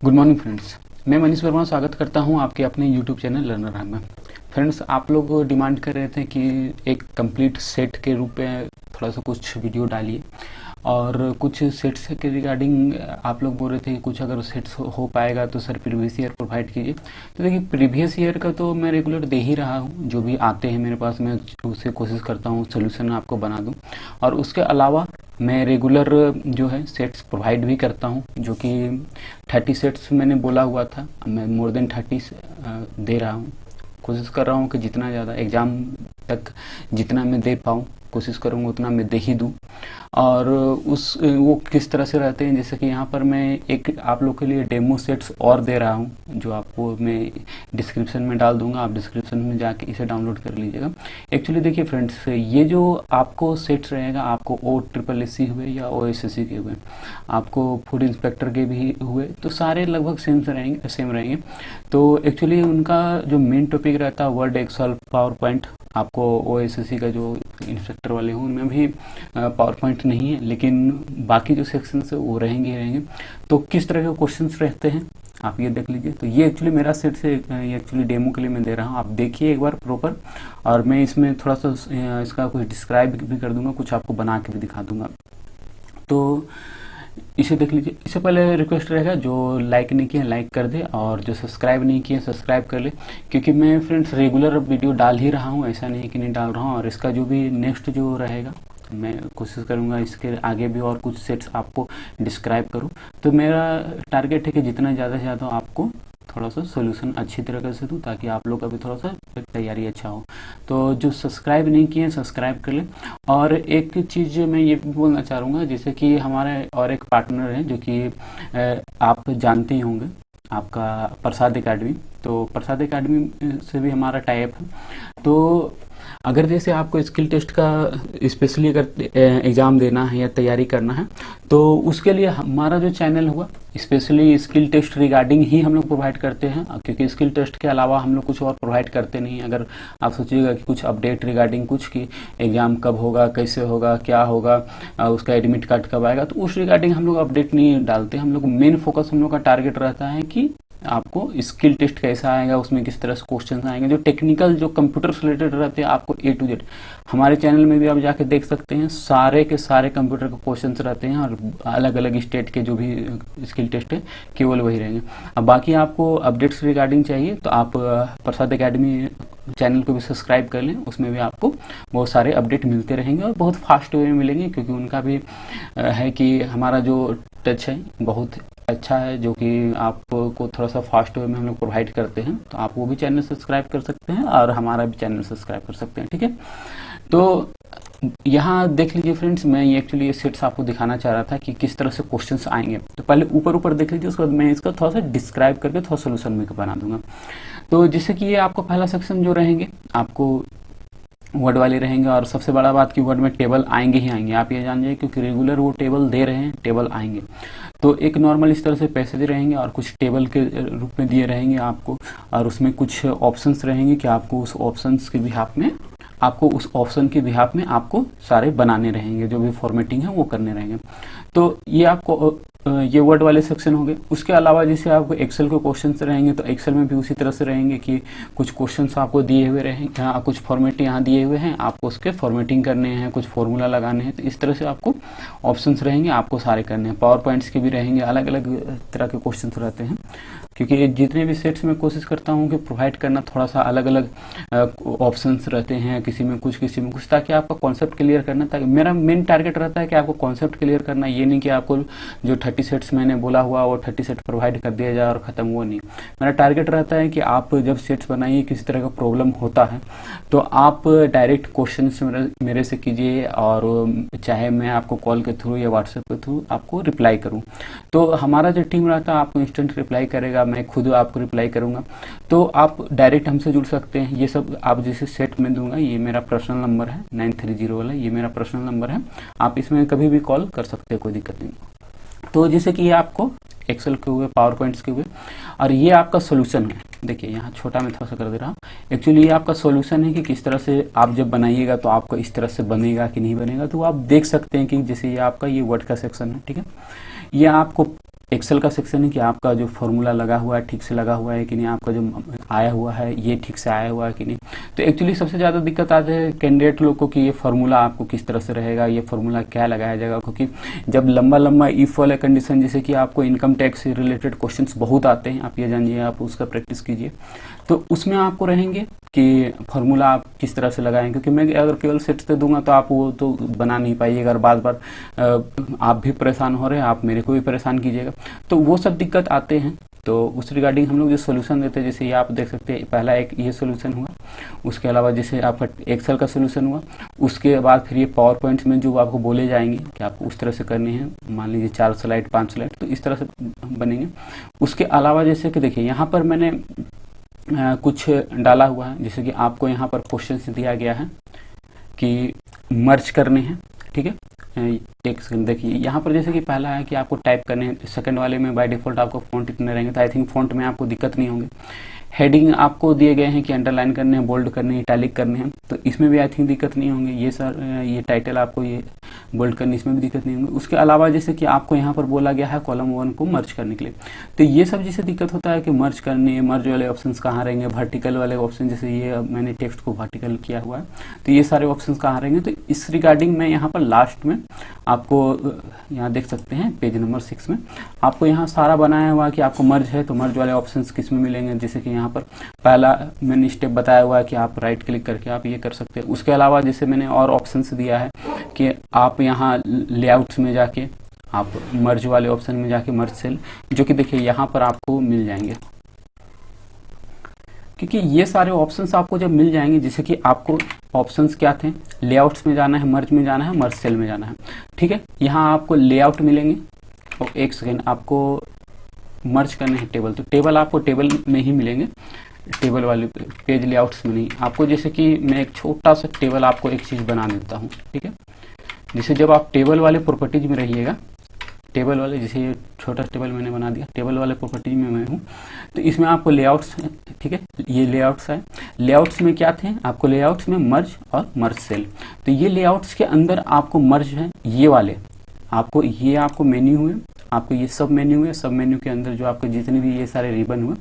Good morning friends. मैं मनीष वर्मा स्वागत करता हूं आपके अपने यूट्यूब चैनल लर्नर हब में। फ्रेंड्स, आप लोग डिमांड कर रहे थे कि एक कंप्लीट सेट के रूप में थोड़ा सा कुछ वीडियो डालिए और कुछ सेट्स के रिगार्डिंग आप लोग बोल रहे थे कि कुछ अगर सेट्स हो पाएगा तो सर प्रीवियस ईयर प्रोवाइड कीजिए। तो देखिए, प्रीवियस ईयर का तो मैं रेगुलर दे ही रहा हूँ, जो भी आते हैं मेरे पास मैं उससे कोशिश करता हूँ सोल्यूशन आपको बना दूँ। और उसके अलावा मैं रेगुलर जो है सेट्स प्रोवाइड भी करता हूँ, जो कि 30 सेट्स मैंने बोला हुआ था, मैं मोर देन 30 दे रहा हूँ। कोशिश कर रहा हूँ कि जितना ज़्यादा एग्ज़ाम तक जितना मैं दे पाऊँ कोशिश करूँगा उतना मैं दे ही दूँ। और वो किस तरह से रहते हैं, जैसे कि यहाँ पर मैं एक आप लोग के लिए डेमो सेट्स और दे रहा हूँ, जो आपको मैं डिस्क्रिप्शन में डाल दूंगा। आप डिस्क्रिप्शन में जाके इसे डाउनलोड कर लीजिएगा। एक्चुअली देखिए फ्रेंड्स, ये जो आपको सेट्स रहेगा, आपको OSSC हुए या OSSC के हुए, आपको फूड इंस्पेक्टर के भी हुए, तो सारे लगभग सेम रहेंगे। तो एक्चुअली उनका जो मेन टॉपिक रहता है वर्ड, एक्सेल, पावर पॉइंट। आपको OSSC का जो इंस्पेक्टर वाले हों उनमें भी पावर पॉइंट नहीं है, लेकिन बाकी जो सेक्शंस है वो रहेंगे। तो किस तरह के क्वेश्चंस रहते हैं आप ये देख लीजिए। तो ये एक्चुअली मेरा सेट से ये एक्चुअली डेमो के लिए मैं दे रहा हूँ, आप देखिए एक बार प्रॉपर। और मैं इसमें थोड़ा सा इसका कुछ डिस्क्राइब भी कर दूंगा, कुछ आपको बना के भी दिखा दूंगा। तो इसे देख लीजिए। इससे पहले रिक्वेस्ट रहेगा, जो लाइक नहीं किया लाइक कर दे, और जो सब्सक्राइब नहीं किया सब्सक्राइब कर ले, क्योंकि मैं फ्रेंड्स रेगुलर वीडियो डाल ही रहा हूँ, ऐसा नहीं कि नहीं डाल रहा हूँ। और इसका जो भी नेक्स्ट जो रहेगा मैं कोशिश करूँगा इसके आगे भी और कुछ सेट्स आपको डिस्क्राइब करूँ। तो मेरा टारगेट है कि जितना ज़्यादा से ज़्यादा आपको थोड़ा सा सोल्यूशन अच्छी तरीके से दूँ, ताकि आप लोग का भी थोड़ा सा तैयारी अच्छा हो। तो जो सब्सक्राइब नहीं किए सब्सक्राइब कर लें। और एक चीज़ मैं ये भी बोलना चाहूँगा, जैसे कि हमारे और एक पार्टनर है जो कि आप जानते ही होंगे, आपका प्रसाद एकेडमी। तो प्रसाद एकेडमी से भी हमारा टाई अप है। तो अगर जैसे आपको स्किल टेस्ट का स्पेशली अगर एग्ज़ाम देना है या तैयारी करना है, तो उसके लिए हमारा जो चैनल हुआ स्पेशली स्किल टेस्ट रिगार्डिंग ही हम लोग प्रोवाइड करते हैं, क्योंकि स्किल टेस्ट के अलावा हम लोग कुछ और प्रोवाइड करते नहीं। अगर आप सोचिएगा कि कुछ अपडेट रिगार्डिंग कुछ कि एग्ज़ाम कब होगा, कैसे होगा, क्या होगा, उसका एडमिट कार्ड कब आएगा, तो उस रिगार्डिंग हम लोग अपडेट नहीं डालते। हम लोग मेन फोकस हम लोग का टारगेट रहता है कि आपको स्किल टेस्ट कैसा आएगा, उसमें किस तरह से क्वेश्चन आएंगे, जो टेक्निकल जो कंप्यूटर से रिलेटेड रहते हैं आपको A to Z। हमारे चैनल में भी आप जाके देख सकते हैं, सारे के सारे कंप्यूटर के क्वेश्चंस रहते हैं, और अलग अलग स्टेट के जो भी स्किल टेस्ट है केवल वही रहेंगे। अब बाकी आपको अपडेट्स रिगार्डिंग चाहिए तो आप प्रसाद एकेडमी चैनल को भी सब्सक्राइब कर लें, उसमें भी आपको बहुत सारे अपडेट मिलते रहेंगे और बहुत फास्ट वे में मिलेंगे, क्योंकि उनका भी है कि हमारा जो टच है बहुत अच्छा है, जो कि आपको थोड़ा सा फास्ट वे में हम लोग प्रोवाइड करते हैं। तो आप वो भी चैनल सब्सक्राइब कर सकते हैं और हमारा भी चैनल सब्सक्राइब कर सकते हैं, ठीक है। तो यहाँ देख लीजिए फ्रेंड्स, मैं ये एक्चुअली ये सेट्स आपको दिखाना चाह रहा था कि किस तरह से क्वेश्चंस आएंगे। तो पहले ऊपर देख लीजिए, उसके बाद मैं इसका थोड़ा सा डिस्क्राइब करके थोड़ा सोल्यूशन भी बना दूंगा। तो जैसे कि ये आपको पहला सेक्शन जो रहेंगे आपको वर्ड वाले रहेंगे, और सबसे बड़ा बात कि वर्ड में टेबल आएंगे ही आएंगे, आप ये जान जाइए, क्योंकि रेगुलर वो टेबल दे रहे हैं, टेबल आएंगे। तो एक नॉर्मल इस तरह से पैसेज रहेंगे और कुछ टेबल के रूप में दिए रहेंगे आपको, और उसमें कुछ ऑप्शंस रहेंगे कि आपको उस ऑप्शंस के बिहाफ में आपको सारे बनाने रहेंगे, जो भी फॉर्मेटिंग है वो करने रहेंगे। तो ये आपको ये वर्ड वाले सेक्शन हो गए। उसके अलावा जैसे आपको एक्सेल के क्वेश्चंस रहेंगे, तो एक्सेल में भी उसी तरह से रहेंगे कि कुछ क्वेश्चंस आपको दिए हुए रहेंगे, कुछ फॉर्मेट यहाँ दिए हुए हैं, आपको उसके फॉर्मेटिंग करने हैं, कुछ फॉर्मूला लगाने हैं। तो इस तरह से आपको ऑप्शंस रहेंगे, आपको सारे करने हैं। पावर पॉइंट्स के भी रहेंगे, अलग अलग तरह के क्वेश्चंस रहते हैं, क्योंकि जितने भी सेट्स में कोशिश करता हूँ कि प्रोवाइड करना थोड़ा सा अलग अलग ऑप्शंस रहते हैं, किसी में कुछ ताकि आपका कॉन्सेप्ट क्लियर करना। ताकि मेरा मेन टारगेट रहता है कि आपको कॉन्सेप्ट क्लियर करना, ये नहीं कि आपको जो 30 सेट्स मैंने बोला हुआ वो 30 सेट प्रोवाइड कर दिया जाए और ख़त्म, वो नहीं। मेरा टारगेट रहता है कि आप जब सेट्स बनाइए, किसी तरह का प्रॉब्लम होता है तो आप डायरेक्ट क्वेश्चन मेरे से कीजिए, और चाहे मैं आपको कॉल के थ्रू या व्हाट्सएप के थ्रू आपको रिप्लाई करूँ। तो हमारा जो टीम रहता है आपको इंस्टेंट रिप्लाई करेगा, मैं खुद आपको रिप्लाई करूँगा। तो आप डायरेक्ट हमसे जुड़ सकते हैं। ये सब आप जैसे सेट में दूंगा, ये मेरा पर्सनल नंबर है 930 वाला, ये मेरा पर्सनल नंबर है, आप इसमें कभी भी कॉल कर सकते हैं, कोई दिक्कत नहीं। तो जैसे कि ये आपको एक्सेल के हुए, पावर पॉइंट्स के हुए, और ये आपका सोल्यूशन है। देखिए यहाँ छोटा मैं थोड़ा सा कर दे रहा हूँ। एक्चुअली ये आपका सोल्यूशन है कि किस तरह से आप जब बनाइएगा तो आपको इस तरह से बनेगा कि नहीं बनेगा। तो आप देख सकते हैं कि जैसे ये आपका ये वर्ड का सेक्शन है, ठीक है। ये आपको एक्सेल का सेक्शन है कि आपका जो फॉर्मूला लगा हुआ है ठीक से लगा हुआ है कि नहीं, आपका जो आया हुआ है ये ठीक से आया हुआ है कि नहीं। तो एक्चुअली सबसे ज़्यादा दिक्कत आती है कैंडिडेट लोग को कि ये फार्मूला आपको किस तरह से रहेगा, ये फार्मूला क्या लगाया जाएगा, क्योंकि जब लंबा लंबा इफ वाला कंडीशन, जैसे कि आपको इनकम टैक्स से रिलेटेड क्वेश्चंस बहुत आते हैं, आप ये जानिए, आप उसका प्रैक्टिस कीजिए, तो उसमें आपको रहेंगे कि फार्मूला आप किस तरह से लगाएं, क्योंकि मैं अगर केवल सेट्स दे दूंगा तो आप वो तो बना नहीं पाइएगा, अगर बार बार आप भी परेशान हो रहे हैं, आप मेरे को भी परेशान कीजिएगा, तो वो सब दिक्कत आते हैं। तो उस रिगार्डिंग हम लोग जो सोल्यूशन देते हैं, जैसे ये आप देख सकते हैं, पहला एक ये सोल्यूशन हुआ, उसके अलावा जैसे आपका एक्सेल का सोल्यूशन हुआ, उसके बाद फिर ये पावर पॉइंट्स में जो आपको बोले जाएंगे कि आपको उस तरह से करने हैं, मान लीजिए 4 स्लाइड 5 स्लाइड, तो इस तरह से बनेंगे। उसके अलावा जैसे कि देखिए यहाँ पर मैंने कुछ डाला हुआ है, जैसे कि आपको यहाँ पर क्वेश्चन दिया गया है कि मर्ज करने हैं, ठीक है। एक सेकंड देखिए, यहाँ पर जैसे कि पहला है कि आपको टाइप करने हैं, सेकंड वाले में बाय डिफॉल्ट आपको फ़ॉन्ट इतने रहेंगे, तो आई थिंक फ़ॉन्ट में आपको दिक्कत नहीं होंगे। हेडिंग आपको दिए गए हैं कि अंडरलाइन करने हैं, बोल्ड करने हैं, इटैलिक करने हैं, तो इसमें भी आई थिंक दिक्कत नहीं होंगे। ये सर ये टाइटल आपको ये बोल्ड करने, इसमें भी दिक्कत नहीं होंगी। उसके अलावा जैसे कि आपको यहाँ पर बोला गया है कॉलम 1 को मर्ज करने के लिए, तो ये सब जैसे दिक्कत होता है कि मर्ज करने, मर्ज वाले ऑप्शंस कहाँ रहेंगे, वर्टिकल वाले ऑप्शन, जैसे ये मैंने टेक्स्ट को वर्टिकल किया हुआ है, तो ये सारे ऑप्शंस कहाँ रहेंगे। तो इस रिगार्डिंग मैं यहाँ पर लास्ट में आपको यहाँ देख सकते हैं पेज नंबर 6 में आपको यहाँ सारा बनाया हुआ है कि आपको मर्ज है तो मर्ज वाले ऑप्शंस किस में मिलेंगे। जैसे कि यहाँ पर पहला मैंने स्टेप बताया हुआ है कि आप राइट क्लिक करके आप ये कर सकते हैं। उसके अलावा जैसे मैंने और ऑप्शंस दिया है कि आप यहाँ लेआउट्स में जाके आप मर्ज वाले ऑप्शन में जाके मर्ज सेल, जो कि देखिए यहाँ पर आपको मिल जाएंगे, क्योंकि ये सारे ऑप्शंस आपको जब मिल जाएंगे, जैसे कि आपको ऑप्शंस क्या थे, लेआउट्स में जाना है, मर्ज में जाना है, मर्ज सेल में जाना है, ठीक है। यहाँ आपको लेआउट मिलेंगे और एक सेकेंड आपको मर्ज करने हैं टेबल, तो टेबल आपको टेबल में ही मिलेंगे, टेबल वाले पेज लेआउट्स में नहीं। आपको जैसे कि मैं एक छोटा सा टेबल आपको एक चीज़ बना देता हूँ, ठीक है। जैसे जब आप टेबल वाले प्रॉपर्टीज में रहिएगा, टेबल वाले जैसे ये छोटा टेबल मैंने बना दिया, टेबल वाले प्रॉपर्टीज में मैं हूँ, तो इसमें आपको लेआउट्स, ठीक है, ये लेआउट्स है। लेआउट्स में क्या थे, आपको लेआउट्स में मर्ज और मर्ज सेल, तो ये लेआउट्स के अंदर आपको मर्ज है ये वाले, आपको ये आपको मेन्यू हुए, आपको ये सब मेन्यू हुए, सब मेन्यू के अंदर जो आपके जितने भी ये सारे रिबन हुए,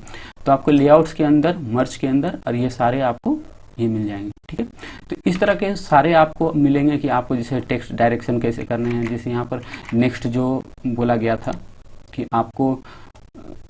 तो आपको लेआउट्स के अंदर, मर्ज के अंदर, और ये सारे आपको ये मिल जाएंगे, ठीक है। तो इस तरह के सारे आपको मिलेंगे कि आपको जैसे टेक्स्ट डायरेक्शन कैसे करने हैं। जैसे यहाँ पर नेक्स्ट जो बोला गया था कि आपको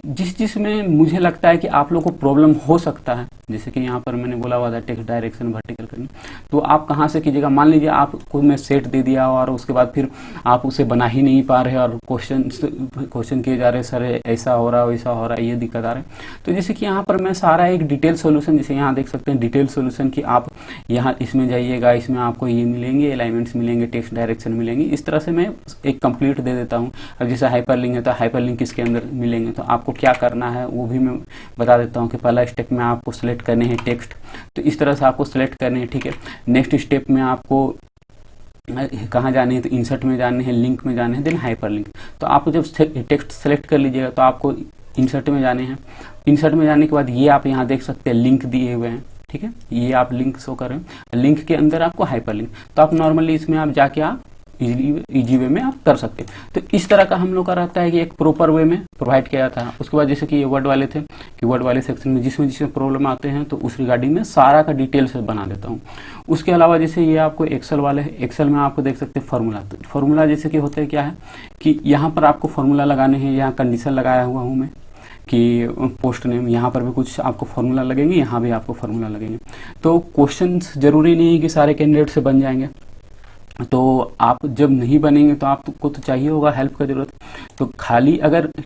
जिसमें मुझे लगता है कि आप लोग को प्रॉब्लम हो सकता है, जैसे कि यहाँ पर मैंने बोला हुआ था टेक्स्ट डायरेक्शन वर्टिकल करने, तो आप कहाँ से कीजिएगा। मान लीजिए आपको मैं सेट दे दिया और उसके बाद फिर आप उसे बना ही नहीं पा रहे और क्वेश्चन किए जा रहे, सर ऐसा हो रहा है वैसा हो रहा है, ये दिक्कत आ रहा है। तो जैसे कि यहाँ पर मैं सारा एक डिटेल सोल्यूशन, जैसे यहाँ देख सकते हैं डिटेल सोल्यूशन की आप यहाँ इसमें जाइएगा, इसमें आपको ये मिलेंगे, अलाइनमेंट्स मिलेंगे, टेक्स्ट डायरेक्शन मिलेंगे, इस तरह से मैं एक कंप्लीट दे देता हूँ। अब जैसे हाइपरलिंक है तो हाइपरलिंक किसके अंदर मिलेंगे, तो आपको क्या करना है वो भी मैं बता देता हूँ कि पहला स्टेप में आपको सेलेक्ट करने हैं टेक्स्ट, तो इस तरह से आपको सेलेक्ट करने हैं, ठीक है। नेक्स्ट स्टेप में आपको कहाँ जाने हैं, तो इंसर्ट में जाने हैं, लिंक में जाने हैं, देन हाइपरलिंक। तो आप जब टेक्स्ट सेलेक्ट कर लीजिएगा तो आपको इंसर्ट में जाने हैं। इंसर्ट में जाने के बाद ये आप यहाँ देख सकते हैं लिंक दिए हुए हैं, ठीक है, ये आप लिंक शो कर रहे हैं, लिंक के अंदर आपको हाइपरलिंक, तो आप नॉर्मली इसमें आप जाके आप इजी वे में आप कर सकते हैं। तो इस तरह का हम लोग का रहता है कि एक प्रॉपर वे में प्रोवाइड किया जाता है। उसके बाद जैसे कि ये वर्ड वाले थे कि वर्ड वाले सेक्शन में जिसमें प्रॉब्लम आते हैं तो उस रिगार्डिंग में सारा का डिटेल से बना देता हूँ। उसके अलावा जैसे ये आपको एक्सेल वाले है, एक्सेल में आपको देख सकते हैं फार्मूला, तो फार्मूला जैसे कि होता है क्या है कि यहाँ पर आपको फार्मूला लगाने हैं, यहाँ कंडीशन लगाया हुआ हूँ मैं कि पोस्ट नेम, यहाँ पर भी कुछ आपको फार्मूला लगेंगे, यहाँ भी आपको फार्मूला लगेंगे। तो क्वेश्चंस जरूरी नहीं है कि सारे कैंडिडेट से बन जाएंगे, तो आप जब नहीं बनेंगे तो आपको तो चाहिए होगा हेल्प का जरूरत। तो खाली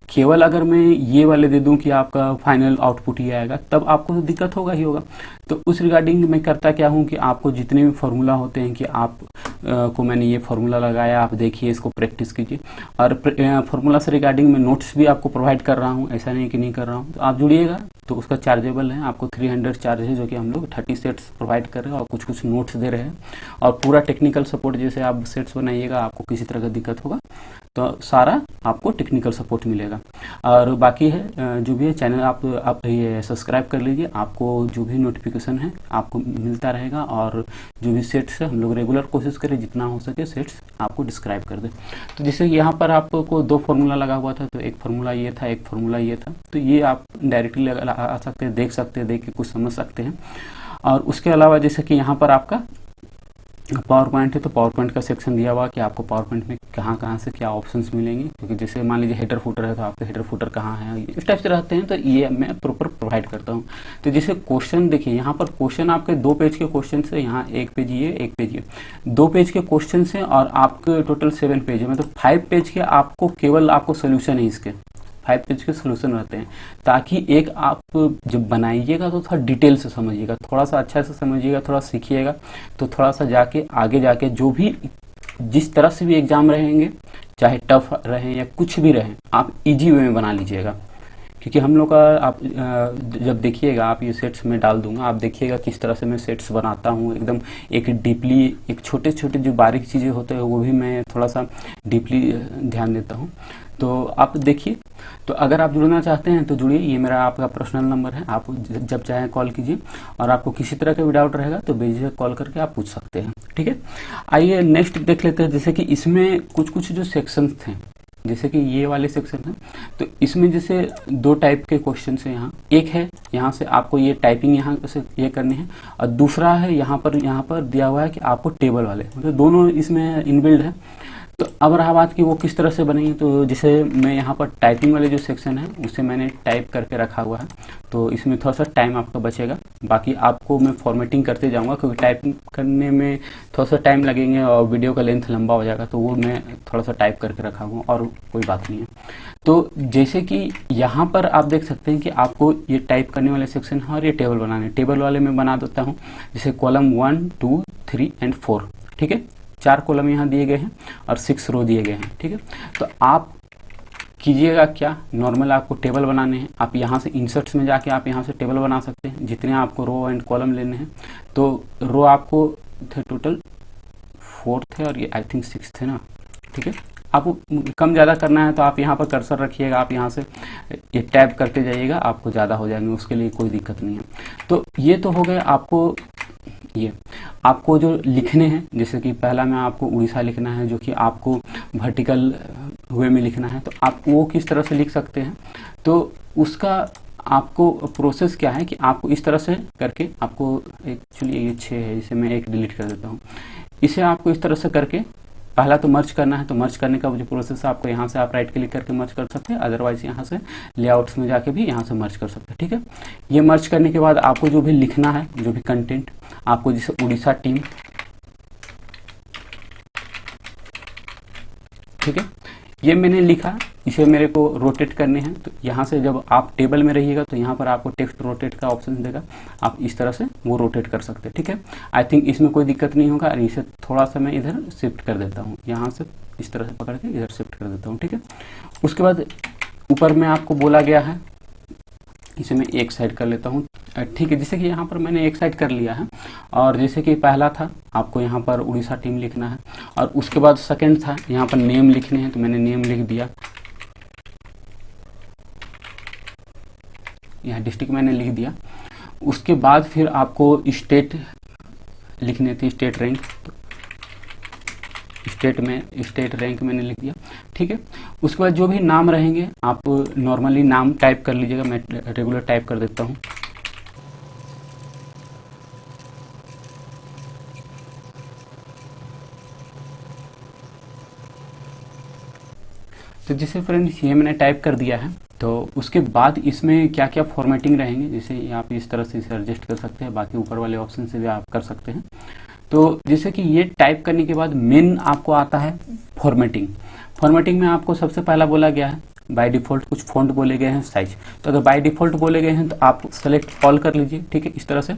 केवल अगर मैं ये वाले दे दूं कि आपका फाइनल आउटपुट ये आएगा, तब आपको तो दिक्कत होगा ही होगा। तो उस रिगार्डिंग मैं करता क्या हूं कि आपको जितने भी फार्मूला होते हैं कि आप को मैंने ये फार्मूला लगाया, आप देखिए, इसको प्रैक्टिस कीजिए। और फार्मूला से रिगार्डिंग मैं नोट्स भी आपको प्रोवाइड कर रहा हूँ, ऐसा नहीं कि नहीं कर रहा हूँ। तो आप जुड़िएगा, तो उसका चार्जेबल है, आपको 300 चार्ज है, जो कि हम लोग 30 सेट्स प्रोवाइड कर रहे हैं और कुछ कुछ नोट्स दे रहे हैं। और पूरा टेक्निकल सपोर्ट, जैसे आप सेट्स बनाइएगा, आपको किसी तरह का दिक्कत होगा तो सारा आपको टेक्निकल सपोर्ट मिलेगा। और बाकी है जो भी है चैनल आप ये सब्सक्राइब कर लीजिए, आपको जो भी नोटिफिकेशन है आपको मिलता रहेगा। और जो भी सेट्स है हम लोग रेगुलर कोशिश करें जितना हो सके सेट्स आपको डिस्क्राइब कर दें। तो जैसे यहाँ पर आपको 2 फार्मूला लगा हुआ था, तो एक फार्मूला ये था, एक फार्मूला ये था, तो ये आप डायरेक्टली आ सकते हैं, देख सकते हैं, देख के कुछ समझ सकते हैं। और उसके अलावा जैसे कि यहाँ पर आपका पावर पॉइंट है, तो पावर पॉइंट का सेक्शन दिया हुआ कि आपको पावर पॉइंट में कहाँ से क्या ऑप्शंस मिलेंगे, क्योंकि जैसे मान लीजिए हेडर फुटर है तो आपके हेडर फुटर कहाँ है, इस टाइप से रहते हैं, तो ये मैं प्रॉपर प्रोवाइड करता हूँ। तो जैसे क्वेश्चन देखिए, यहाँ पर क्वेश्चन आपके 2 पेज के क्वेश्चन से, यहाँ 1 पेज ये 1 पेज ये 2 पेज के क्वेश्चन से, और आपके टोटल 7 पेज है, मतलब 5 पेज के आपको केवल आपको सोल्यूशन है इसके 5 पेज के सोल्यूशन रहते हैं, ताकि एक आप जब बनाइएगा तो थोड़ा डिटेल से समझिएगा, थोड़ा सा अच्छा से समझिएगा, थोड़ा सीखिएगा, तो थोड़ा सा जाके आगे जाके जो भी जिस तरह से भी एग्जाम रहेंगे, चाहे टफ रहे या कुछ भी रहे, आप इजी वे में बना लीजिएगा। क्योंकि हम लोग का आप जब देखिएगा, आप ये सेट्स में डाल दूंगा, आप देखिएगा किस तरह से मैं सेट्स बनाता हूँ, एकदम एक डीपली, एक छोटे छोटे जो बारीक चीज़ें होते हैं वो भी मैं थोड़ा सा डीपली ध्यान देता हूँ। तो आप देखिए, तो अगर आप जुड़ना चाहते हैं तो जुड़िए, ये मेरा आपका पर्सनल नंबर है, आप जब चाहें कॉल कीजिए। और आपको किसी तरह का भी डाउट रहेगा तो बेझिझक कॉल करके आप पूछ सकते हैं, ठीक है। आइए नेक्स्ट देख लेते हैं। जैसे कि इसमें कुछ जो सेक्शंस थे, जैसे कि ये वाले सेक्शन है, तो इसमें जैसे 2 टाइप के क्वेश्चन है। यहाँ एक है, यहाँ से आपको ये टाइपिंग यहाँ से ये करनी है, और दूसरा है यहाँ पर दिया हुआ है कि आपको टेबल वाले, मतलब दोनों इसमें इनबिल्ड है। तो अब रहा बात कि वो किस तरह से बनेंगे, तो जैसे मैं यहाँ पर टाइपिंग वाले जो सेक्शन है उसे मैंने टाइप करके रखा हुआ है, तो इसमें थोड़ा सा टाइम आपका बचेगा। बाकी आपको मैं फॉर्मेटिंग करते जाऊँगा, क्योंकि टाइपिंग करने में थोड़ा सा टाइम लगेंगे और वीडियो का लेंथ लंबा हो जाएगा, तो वो मैं थोड़ा सा टाइप करके रखा हूँ, और कोई बात नहीं है। तो जैसे कि यहाँ पर आप देख सकते हैं कि आपको ये टाइप करने वाले सेक्शन है और ये टेबल बनाने, टेबल वाले में बना देता हूँ। जैसे कॉलम 1, 2, 3 एंड 4, ठीक है, 4 कॉलम यहाँ दिए गए हैं और 6 रो दिए गए हैं, ठीक है। तो आप कीजिएगा क्या, नॉर्मल आपको टेबल बनाने हैं, आप यहाँ से इंसर्ट्स में जाके आप यहाँ से टेबल बना सकते हैं, जितने आपको रो एंड कॉलम लेने हैं। तो रो आपको थे टोटल 4 थे और ये आई थिंक 6 थे ना, ठीक है। आपको कम ज़्यादा करना है तो आप यहाँ पर कर्सर रखिएगा, आप यहाँ से ये टैब करते जाइएगा, आपको ज़्यादा हो जाएंगे, उसके लिए कोई दिक्कत नहीं है। तो ये तो हो गए आपको, ये आपको जो लिखने हैं, जैसे कि पहला में आपको उड़ीसा लिखना है, जो कि आपको वर्टिकल वे में लिखना है, तो आप वो किस तरह से लिख सकते हैं, तो उसका आपको प्रोसेस क्या है कि आपको इस तरह से करके, आपको एक्चुअली ये 6 है, इसे मैं 1 डिलीट कर देता हूँ। इसे आपको इस तरह से करके पहला तो मर्ज करना है, तो मर्ज करने का जो प्रोसेस है, आपको यहाँ से आप राइट क्लिक करके मर्ज कर सकते हैं, अदरवाइज यहाँ से लेआउट्स में जाके भी यहाँ से मर्ज कर सकते हैं, ठीक है। ये मर्ज करने के बाद आपको जो भी लिखना है, जो भी कंटेंट आपको, जैसे उड़ीसा टीम, ठीक है, ये मैंने लिखा, इसे मेरे को रोटेट करने हैं। तो यहाँ से जब आप टेबल में रहिएगा तो यहाँ पर आपको टेक्स्ट रोटेट का ऑप्शन देगा, आप इस तरह से वो रोटेट कर सकते हैं, ठीक है। आई थिंक इसमें कोई दिक्कत नहीं होगा। और इसे थोड़ा सा मैं इधर शिफ्ट कर देता हूँ, यहाँ से इस तरह से पकड़ के इधर शिफ्ट कर देता हूँ, ठीक है। उसके बाद ऊपर में आपको बोला गया है, इसे मैं एक साइड कर लेता हूँ, ठीक है। जैसे कि यहाँ पर मैंने एक साइड कर लिया है, और जैसे कि पहला था आपको यहाँ पर उड़ीसा टीम लिखना है, और उसके बाद सेकंड था यहाँ पर नेम लिखने हैं, तो मैंने नेम लिख दिया, यहाँ डिस्ट्रिक्ट मैंने लिख दिया। उसके बाद फिर आपको स्टेट लिखने थी, स्टेट रैंक, स्टेट रैंक मैंने लिख दिया, ठीक है। उसके बाद जो भी नाम रहेंगे आप नॉर्मली नाम टाइप कर लीजिएगा, मैं रेगुलर टाइप कर देता हूँ। तो जैसे फ्रेंड्स ये मैंने टाइप कर दिया है, तो उसके बाद इसमें क्या क्या फॉर्मेटिंग रहेंगे, जैसे आप इस तरह से इसे एडजस्ट कर सकते हैं, बाकी ऊपर वाले ऑप्शन से भी आप कर सकते हैं। तो जैसे कि ये टाइप करने के बाद मेन आपको आता है फॉर्मेटिंग। फॉर्मेटिंग में आपको सबसे पहला बोला गया है बाय डिफ़ॉल्ट कुछ फ़ॉन्ट बोले गए हैं, साइज। तो अगर बाय डिफ़ॉल्ट बोले गए हैं तो आप सेलेक्ट ऑल कर लीजिए, ठीक है, इस तरह से,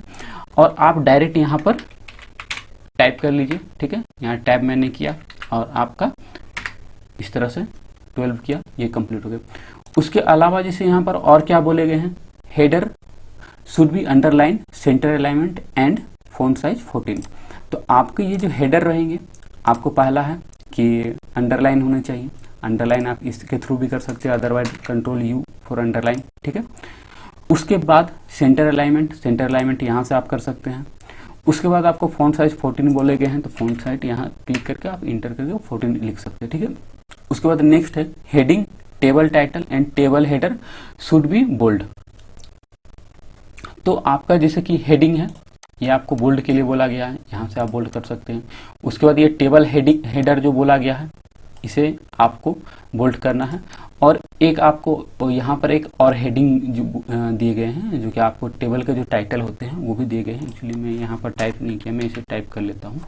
और आप डायरेक्ट यहाँ पर टाइप कर लीजिए, ठीक है। यहाँ टैब मैंने किया और आपका इस तरह से 12 किया, ये कंप्लीट हो गया। उसके अलावा जैसे यहाँ पर और क्या बोले गए हैं, header should B underline, centre alignment and font size 14। तो आपके ये जो हेडर रहेंगे, आपको पहला है कि अंडरलाइन होने चाहिए, अंडरलाइन आप इसके थ्रू भी कर सकते हैं, otherwise control you for underline, ठीक है। उसके बाद सेंटर अलाइनमेंट यहाँ से आप कर सकते हैं। उसके बाद आपको फॉन्ट साइज 14 बोले गए हैं, तो फॉन्ट साइज यहाँ क्लिक करके आप इंटर करके 14 लिख सकते हैं, ठीक है। उसके बाद नेक्स्ट है heading, table title and table header should be bold. तो आपका जैसे कि हेडिंग है, ये आपको बोल्ड के लिए बोला गया है, यहाँ से आप बोल्ड कर सकते हैं। उसके बाद ये टेबल हेडर जो बोला गया है, इसे आपको बोल्ड करना है। और एक आपको यहाँ पर एक और हेडिंग जो दिए गए हैं, जो कि आपको टेबल के जो टाइटल होते हैं वो भी दिए गए हैं। एक्चुअली मैं यहाँ पर टाइप नहीं किया, मैं इसे टाइप कर लेता हूँ।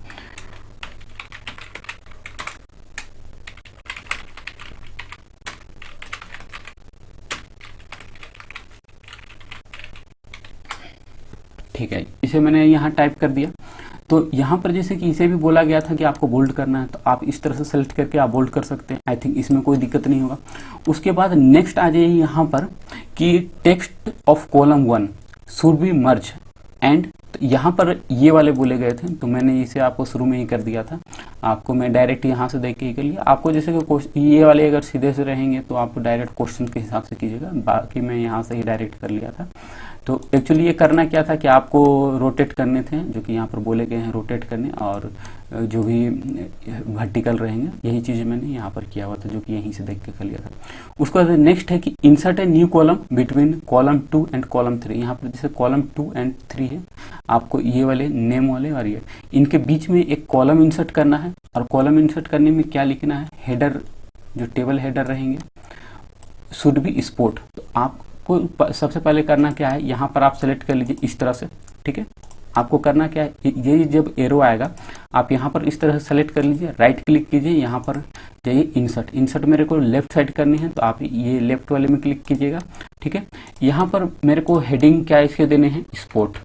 ठीक है, इसे मैंने यहाँ टाइप कर दिया। तो यहाँ पर जैसे कि इसे भी बोला गया था कि आपको बोल्ड करना है, तो आप इस तरह से सेलेक्ट करके आप बोल्ड कर सकते हैं। आई थिंक इसमें कोई दिक्कत नहीं होगा। उसके बाद नेक्स्ट आ जाइए यहाँ पर कि text of column 1 should be merge and, तो यहाँ पर ये वाले बोले गए थे, तो मैंने इसे आपको शुरू में ही कर दिया था। आपको मैं डायरेक्ट यहाँ से देख के ही कर लिया। आपको जैसे कि ये वाले अगर सीधे से रहेंगे तो आप डायरेक्ट क्वेश्चन के हिसाब से कीजिएगा, बाकी मैं यहाँ से ही डायरेक्ट कर लिया था। तो एक्चुअली ये करना क्या था कि आपको रोटेट करने थे, जो कि यहाँ पर बोले गए हैं रोटेट करने, और जो भी वर्टिकल रहेंगे यही चीज़ें मैंने यहाँ पर किया हुआ था, जो कि यहीं से देख के कर लिया था। उसके बाद नेक्स्ट है कि insert a new column between column 2 and column 3। यहाँ पर जैसे कॉलम 2 एंड 3 है, आपको ये वाले नेम वाले और ये इनके बीच में एक कॉलम इंसर्ट करना है। और कॉलम इंसर्ट करने में क्या लिखना है, हेडर, जो टेबल हेडर रहेंगे शुड बी स्पोर्ट। तो आपको सबसे पहले करना क्या है, यहाँ पर आप सेलेक्ट कर लीजिए इस तरह से, ठीक है। आपको करना क्या है, ये जब एरो आएगा आप यहाँ पर इस तरह से सेलेक्ट कर लीजिए, राइट क्लिक कीजिए, यहाँ पर जाइए इंसर्ट मेरे को लेफ्ट साइड करनी है, तो आप ये लेफ्ट वाले में क्लिक कीजिएगा, ठीक है। यहाँ पर मेरे को हेडिंग क्या इसके देने हैं, स्पोर्ट,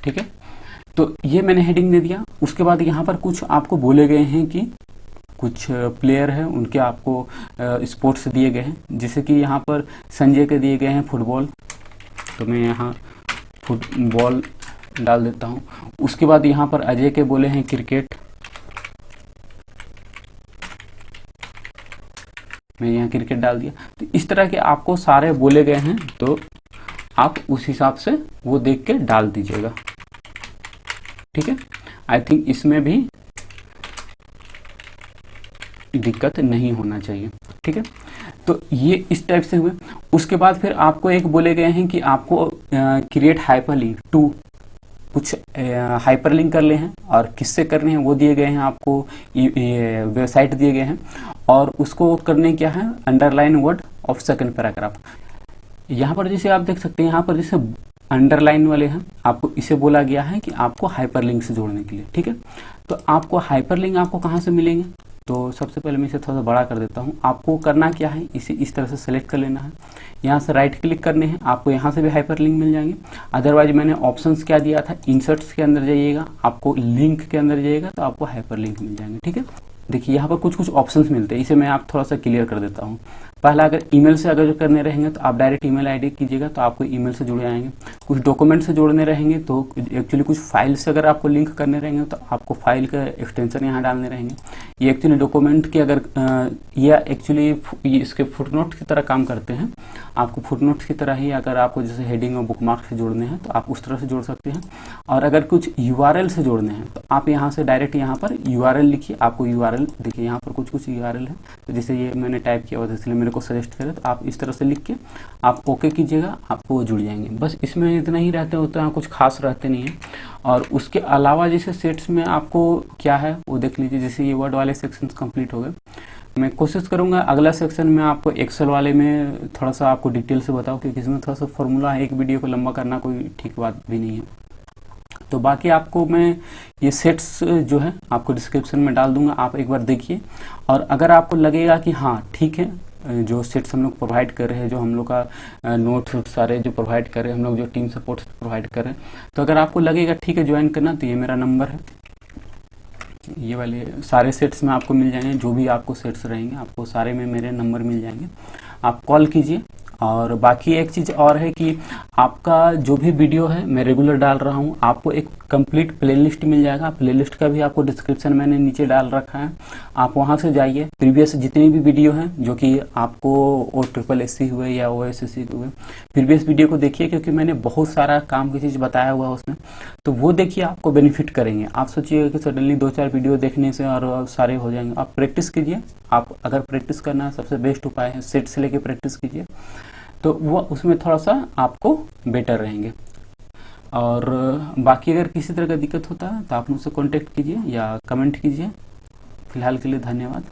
ठीक है। तो ये मैंने हेडिंग दे दिया। उसके बाद यहाँ पर कुछ आपको बोले गए हैं कि कुछ प्लेयर हैं उनके आपको स्पोर्ट्स दिए गए हैं, जैसे कि यहाँ पर संजय के दिए गए हैं फुटबॉल, तो मैं यहाँ फुटबॉल डाल देता हूँ। उसके बाद यहाँ पर अजय के बोले हैं क्रिकेट, मैं यहाँ क्रिकेट डाल दिया। तो इस तरह के आपको सारे बोले गए हैं, तो आप उस हिसाब से वो देख के डाल दीजिएगा, ठीक है। आई थिंक इसमें भी दिक्कत नहीं होना चाहिए, ठीक है। तो ये इस टाइप से हुए। उसके बाद फिर आपको एक बोले गए हैं कि आपको क्रिएट हाइपरलिंक टू, कुछ हाइपरलिंक कर ले हैं, और किससे करने हैं वो दिए गए हैं आपको, ये वेबसाइट दिए गए हैं। और उसको करने क्या है, underline word of second paragraph. यहाँ पर जैसे आप देख सकते हैं, यहाँ पर जैसे अंडरलाइन वाले हैं, आपको इसे बोला गया है कि आपको हाइपरलिंक से जोड़ने के लिए, ठीक है। तो आपको हाइपरलिंक आपको कहाँ से मिलेंगे, तो सबसे पहले मैं इसे थोड़ा सा बड़ा कर देता हूँ। आपको करना क्या है, इसे इस तरह से सेलेक्ट कर लेना है, यहाँ से राइट क्लिक करने हैं, आपको यहाँ से भी हाइपरलिंक मिल जाएंगे। अदरवाइज मैंने ऑप्शंस क्या दिया था, इंसर्ट्स के अंदर जाइएगा, आपको लिंक के अंदर जाइएगा तो आपको हाइपरलिंक मिल जाएंगे, ठीक है। देखिए यहाँ पर कुछ कुछ ऑप्शंस मिलते हैं, इसे मैं आप थोड़ा सा क्लियर कर देता हूँ। पहला, अगर ईमेल से अगर करने रहेंगे तो आप डायरेक्ट ईमेल आईडी कीजिएगा, तो आपको ईमेल से जुड़े आएंगे। कुछ डॉक्यूमेंट से जोड़ने रहेंगे, तो एक्चुअली कुछ फाइल से अगर आपको लिंक करने रहेंगे तो आपको फाइल का एक्सटेंशन यहाँ डालने रहेंगे। ये एक्चुअली डॉक्यूमेंट की अगर या एक्चुअली इसके फुटनोट की तरह काम करते हैं, आपको फुटनोट्स की तरह ही अगर आपको जैसे हेडिंग और बुकमार्क से जोड़ने हैं तो आप उस तरह से जोड़ सकते हैं। और अगर कुछ URL से जोड़ने हैं तो आप यहाँ से डायरेक्ट यहाँ पर URL लिखिए, आपको URL देखिए यहाँ पर कुछ URL है, तो जैसे ये मैंने टाइप किया हुआ इसलिए मेरे को सजेस्ट करे, तो आप इस तरह से लिख के आप ओके कीजिएगा, आपको वो जुड़ जाएंगे। बस इसमें इतना ही रहते होता है, कुछ खास रहते नहीं है। और उसके अलावा जैसे सेट्स में आपको क्या है वो देख लीजिए। जैसे ये वर्ड वाले सेक्शंस कंप्लीट हो गए, मैं कोशिश करूंगा अगला सेक्शन में आपको एक्सेल वाले में थोड़ा सा आपको डिटेल से बताऊं, क्योंकि इसमें थोड़ा सा फॉर्मूला है, एक वीडियो को लंबा करना कोई ठीक बात भी नहीं है। तो बाकी आपको मैं ये सेट्स जो है आपको डिस्क्रिप्शन में डाल दूंगा, आप एक बार देखिए। और अगर आपको लगेगा कि हाँ ठीक है, जो सेट्स हम लोग प्रोवाइड कर रहे हैं, जो हम लोग का नोट्स सारे जो प्रोवाइड कर रहे हैं, हम लोग जो टीम सपोर्ट प्रोवाइड कर रहे हैं, तो अगर आपको लगेगा ठीक है ज्वाइन करना, तो ये मेरा नंबर है, ये वाले सारे सेट्स में आपको मिल जाएंगे। जो भी आपको सेट्स रहेंगे आपको सारे में मेरे नंबर मिल जाएंगे, आप कॉल कीजिए। और बाकी एक चीज़ और है कि आपका जो भी वीडियो है मैं रेगुलर डाल रहा हूँ, आपको एक कंप्लीट प्लेलिस्ट मिल जाएगा। प्लेलिस्ट का भी आपको डिस्क्रिप्शन मैंने नीचे डाल रखा है, आप वहाँ से जाइए। प्रीवियस जितनी भी वीडियो हैं जो कि आपको OSSC हुए या OSSC हुए, प्रीवियस वीडियो को देखिए, क्योंकि मैंने बहुत सारा काम की चीज़ बताया हुआ है उसमें, तो वो देखिए, आपको बेनिफिट करेंगे। आप सोचिएगा कि सडनली 2-4 वीडियो देखने से और सारे हो जाएंगे। आप प्रैक्टिस कीजिए। आप अगर प्रैक्टिस करना है, सबसे बेस्ट उपाय है सेट से लेके प्रैक्टिस कीजिए, तो वो उसमें थोड़ा सा आपको बेटर रहेंगे। और बाकी अगर किसी तरह का दिक्कत होता है तो आप मुझसे कांटेक्ट कीजिए या कमेंट कीजिए। फिलहाल के लिए धन्यवाद।